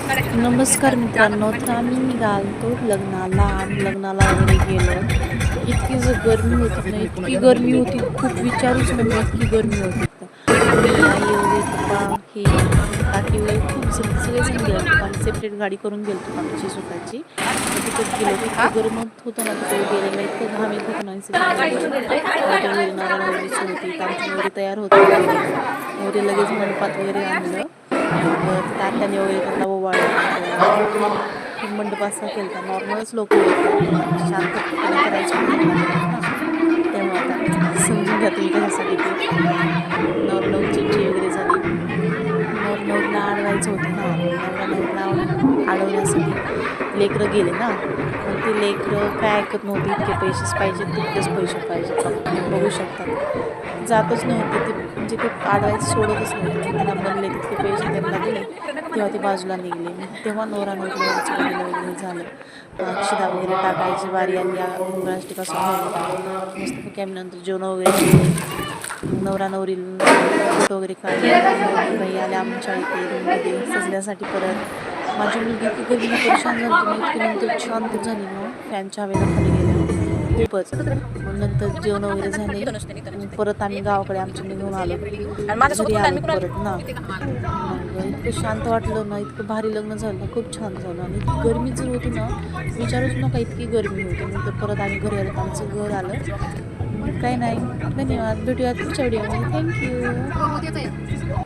नमस्कार मित्रांनो, तर आम्ही निघालतो लग्नाला आणि लग्नाला वगैरे गेलो. इतकी जो गरमी होती ना, इतकी गरमी होती, खूप विचारूच नको इतकी गरमी होती. तर मी आई वगैरे पप्पा हे काकी वगैरे खूप सगळेजण गेलो. आम्ही सेपरेट गाडी करून गेलो आमची स्वतःची. तिथेच गेलो, इतकं गरमत होतं ना तिकडे गेलेलं, इतकं घाम येत होतं ना नवरीची होती. आमची नवरी तयार होती नवरी लगेच मंडपात वगैरे आणलं. तात्याने वगैरे त्यांना ओवाळलं. मंडप असा केला नॉर्मलच लोक शांतपणे करायचे तेव्हा आता समजून घ्या तुम्ही कशासाठी ते नवरी चिंची वगैरे झाली. नवरीला अडवायचं होतं ना, नवरीला अडवण्यासाठी लेकरं गेले ना, पण ते लेकरं काय ऐकत नव्हते. इतके पैसेच पाहिजे तितकेच पैसे पाहिजे बघू शकतात. जातच नव्हते ते, म्हणजे ते अडवायचं सोडतच नव्हते. त्यांना बनले तितके पैसे त्यांना दिले तेव्हा ते बाजूला निघले. तेव्हा नवरा नवरीचं वगैरे झालं. अक्षता वगैरे टाकायची बारी आली. मंगळाष्टकापासून झाली मस्तपैकी आम्ही नंतर जेवण वगैरे केले. नवरा नवरी फोटो वगैरे काढले. बाई आल्या आमच्या इथे रूममध्ये सजण्यासाठी. परत माझी मुलगी इतकी गर्मीला परेशान झाली इतकी नंतर शांत झाली ना, फॅनच्या हवेला खाली गेल्या खूपच. मग नंतर जेवण वगैरे झाले. परत आम्ही गावाकडे आमच्या निघून आलो घरी आलो परत ना. मग इतकं शांत वाटलं ना, इतकं भारी लग्न झालं, खूप छान झालं. आणि इतकी गरमी जर होती ना, विचारूच नका इतकी गरमी होती. नंतर परत आम्ही घरी आलो, आमचं घर आलं. काही नाही, धन्यवाद. भेटूयात पुढच्या व्हिडिओमध्ये. थँक्यू.